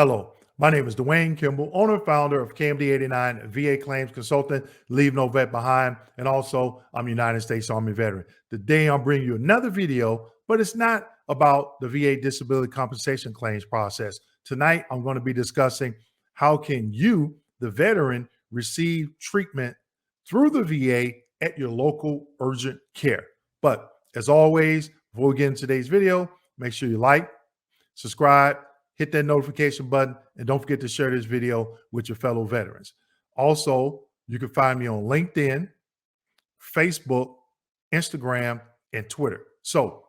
Hello, my name is Dwayne Kimball, owner and founder of KMD89 VA Claims Consultant, Leave No Vet Behind, and also I'm a United States Army veteran. Today I'm bringing you another video, but it's not about the VA disability compensation claims process. Tonight I'm going to be discussing how can you, the veteran, receive treatment through the VA at your local urgent care. But as always, before we get into today's video, make sure you like, subscribe, hit that notification button, and don't forget to share this video with your fellow veterans. Also, you can find me on LinkedIn, Facebook, Instagram, and Twitter. So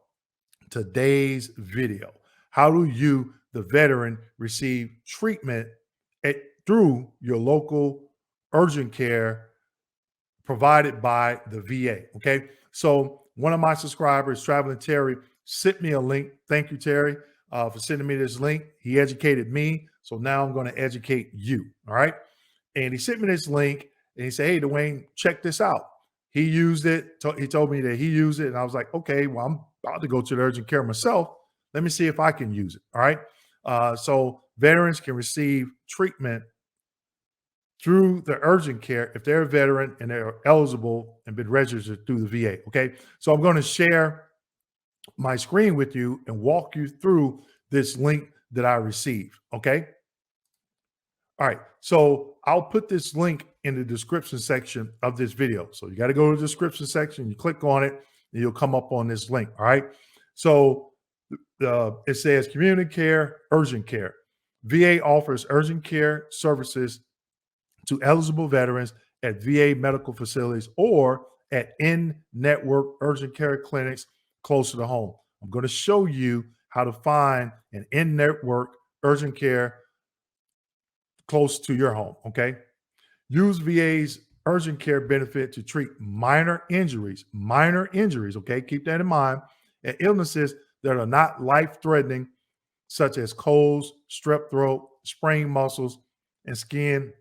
today's video, how do you, the veteran, receive treatment through your local urgent care provided by the VA, okay? So one of my subscribers, Traveling Terry, sent me a link. Thank you, Terry, for sending me this link. He educated me, so now I'm going to educate you, all right? And he sent me this link, and he said, hey, Dwayne, check this out. He used it. He told me that he used it, and I was like, okay, well, I'm about to go to the urgent care myself. Let me see if I can use it, all right? So veterans can receive treatment through the urgent care if they're a veteran and they're eligible and been registered through the VA, okay? So I'm going to share my screen with you and walk you through this link that I received, okay? All right, so I'll put this link in the description section of this video. So you got to go to the description section, you click on it, and you'll come up on this link, all right? So it says community care, urgent care. VA offers urgent care services to eligible veterans at VA medical facilities or at in-network urgent care clinics closer to home. I'm going to show you how to find an in-network urgent care close to your home, okay? Use VA's urgent care benefit to treat minor injuries, okay? Keep that in mind, and illnesses that are not life-threatening, such as colds, strep throat, sprained muscles, and skin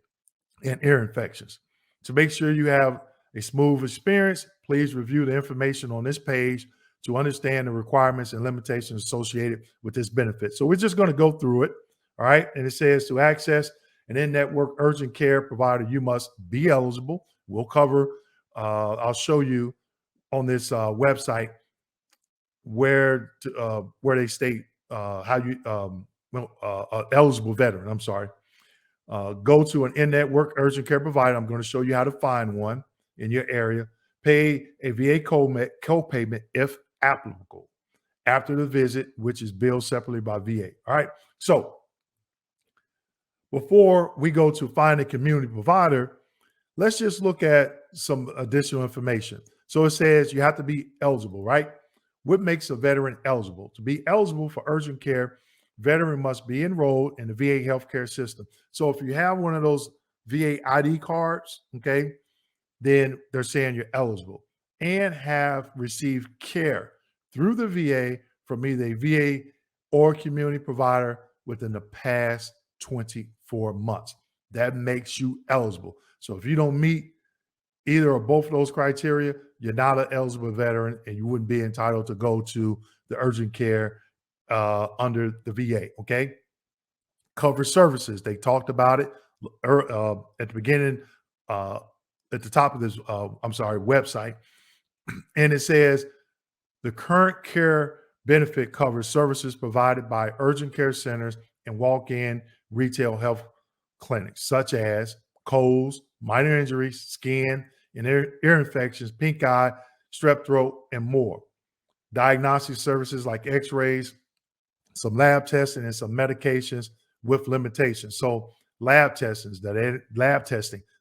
and ear infections. To make sure you have a smooth experience, please review the information on this page to understand the requirements and limitations associated with this benefit. So we're just going to go through it, all right? And it says to access an in-network urgent care provider, you must be eligible. We'll cover, I'll show you on this website where they state how you, eligible veteran, I'm sorry. Go to an in-network urgent care provider. I'm going to show you how to find one in your area. Pay a VA co-payment if applicable after the visit, which is billed separately by VA. All right. So before we go to find a community provider, let's just look at some additional information. So it says you have to be eligible, right? What makes a veteran eligible? To be eligible for urgent care, veteran must be enrolled in the VA healthcare system. So if you have one of those VA ID cards, okay, then they're saying you're eligible and have received care through the VA from either a VA or community provider within the past 24 months. That makes you eligible. So if you don't meet either or both of those criteria, you're not an eligible veteran and you wouldn't be entitled to go to the urgent care under the VA, okay? Cover services. They talked about it at the beginning, at the top of this, website. And it says the current care benefit covers services provided by urgent care centers and walk-in retail health clinics, such as colds, minor injuries, skin and ear infections, pink eye, strep throat, and more. Diagnostic services like x-rays, some lab testing, and some medications with limitations. So lab testing,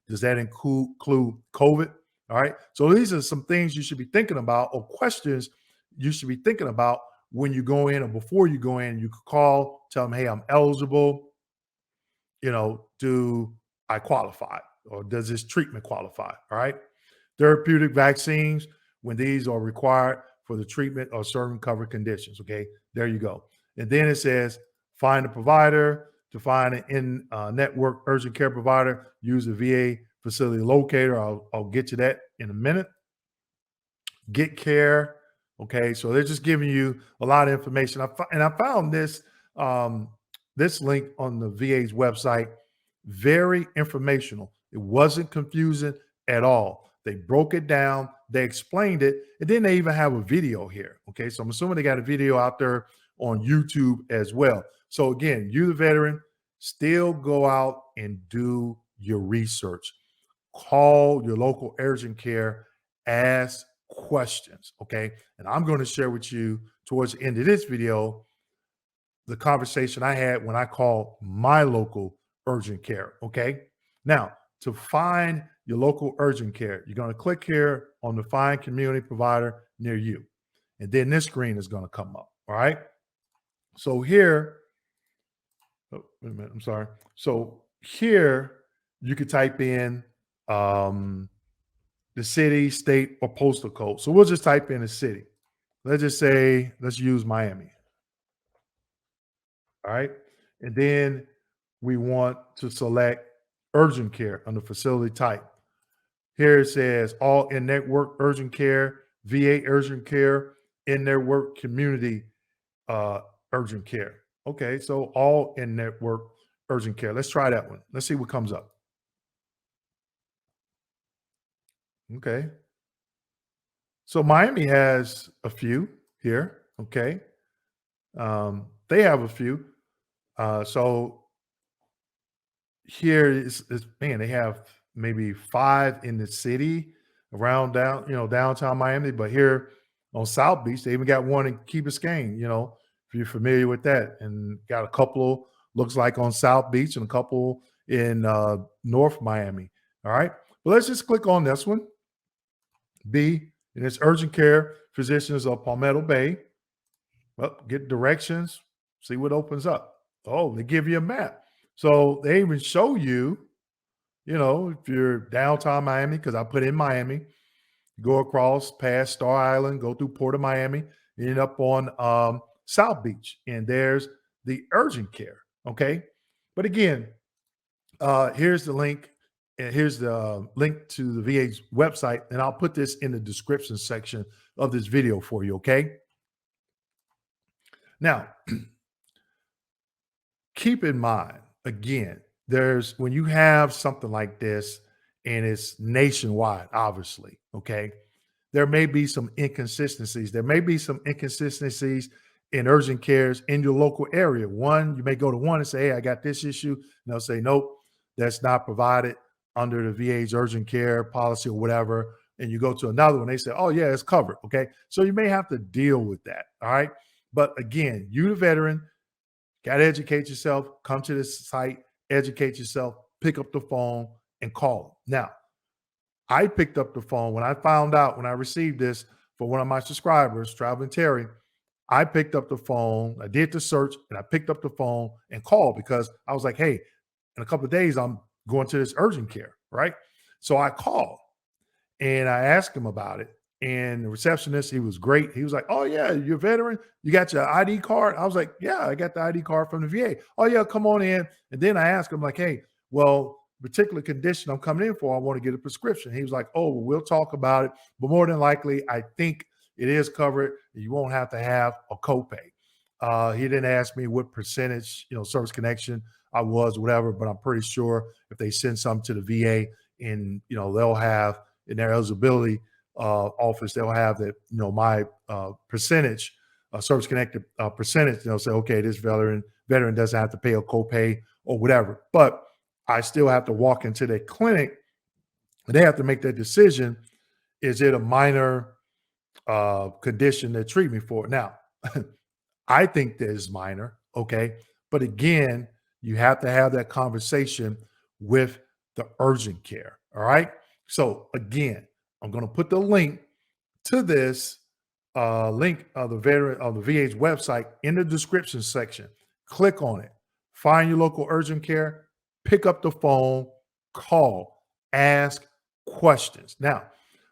does that include COVID? All right. So these are some things you should be thinking about, or questions you should be thinking about when you go in or before you go in. You could call, tell them, hey, I'm eligible. You know, do I qualify, or does this treatment qualify? All right. Therapeutic vaccines, when these are required for the treatment of certain covered conditions. Okay, there you go. And then it says find a provider. To find an in-network urgent care provider, use the VA facility locator. I'll get to that in a minute. Get care. Okay, so they're just giving you a lot of information. I found this this link on the VA's website, very informational. It wasn't confusing at all. They broke it down, they explained it, and then they even have a video here. Okay, so I'm assuming they got a video out there on YouTube as well. So again, you the veteran, still go out and do your research. Call your local urgent care, ask questions. Okay, and I'm going to share with you towards the end of this video the conversation I had when I called my local urgent care. Okay. Now, to find your local urgent care, you're going to click here on the Find Community Provider near you. And then this screen is going to come up. All right. So here, oh, wait a minute. I'm sorry. So here, you could type in the city, state, or postal code. So we'll just type in a city. Let's just say, let's use Miami. All right. And then we want to select urgent care under facility type. Here it says all in-network urgent care, VA urgent care, in-network community urgent care. Okay, so all in-network urgent care. Let's try that one. Let's see what comes up. Okay. So Miami has a few here. Okay. They have a few. So here is man, they have maybe 5 in the city around downtown Miami, but here on South Beach, they even got one in Key Biscayne, if you're familiar with that, and got a couple looks like on South Beach and a couple in North Miami. All right. But let's just click on this one. B, and it's urgent care physicians of Palmetto Bay. Well, get directions, see what opens up. Oh, they give you a map. So they even show you, if you're downtown Miami, because I put in Miami, go across past Star Island, go through Port of Miami, end up on South Beach, and there's the urgent care. Okay. But again, here's the link. And here's the link to the VA's website, and I'll put this in the description section of this video for you. Okay. Now, keep in mind, again, when you have something like this and it's nationwide, obviously, okay, there may be some inconsistencies. There may be some inconsistencies in urgent cares in your local area. One, you may go to one and say, hey, I got this issue. And they'll say, nope, that's not provided under the VA's urgent care policy or whatever. And you go to another one, they say, oh, yeah, it's covered. Okay. So you may have to deal with that. All right. But again, you, the veteran, got to educate yourself, come to this site, educate yourself, pick up the phone and call them. Now, I picked up the phone when I found out, when I received this for one of my subscribers, Traveling Terry. I picked up the phone, I did the search, and I picked up the phone and called because I was like, hey, in a couple of days, I'm going to this urgent care, right? So I called and I asked him about it. And the receptionist, he was great. He was like, oh, yeah, you're a veteran. You got your ID card? I was like, yeah, I got the ID card from the VA. Oh, yeah, come on in. And then I asked him, like, hey, well, particular condition I'm coming in for, I want to get a prescription. He was like, oh, well, we'll talk about it. But more than likely, I think it is covered. You won't have to have a copay. He didn't ask me what percentage, service connection I was, whatever, but I'm pretty sure if they send something to the VA and, they'll have in their eligibility office, they'll have that, my percentage, service connected percentage, they'll say, okay, this veteran doesn't have to pay a copay or whatever. But I still have to walk into their clinic and they have to make that decision. Is it a minor condition they treat me for? Now, I think that is minor. Okay. But again, you have to have that conversation with the urgent care. All right. So again, I'm going to put the link to this link of the VA's website in the description section. Click on it. Find your local urgent care. Pick up the phone. Call. Ask questions. Now,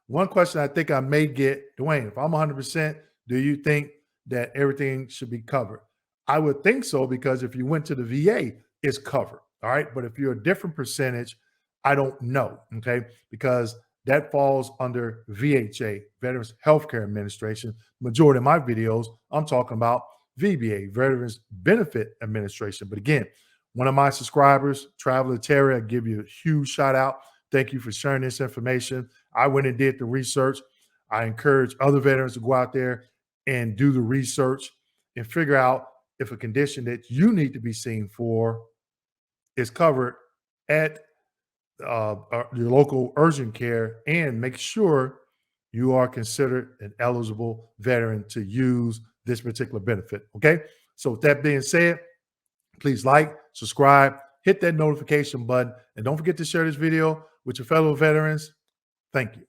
one question I think I may get, Dwayne, if I'm 100%, do you think that everything should be covered? I would think so, because if you went to the VA, it's covered. All right. But if you're a different percentage, I don't know. Okay. Because that falls under VHA, Veterans Healthcare Administration. Majority of my videos, I'm talking about VBA, Veterans Benefit Administration. But again, one of my subscribers, Traveler Terry, I give you a huge shout out. Thank you for sharing this information. I went and did the research. I encourage other veterans to go out there and do the research and figure out if a condition that you need to be seen for is covered at your local urgent care, and make sure you are considered an eligible veteran to use this particular benefit. Okay. So with that being said, please like, subscribe, hit that notification button, and don't forget to share this video with your fellow veterans. Thank you.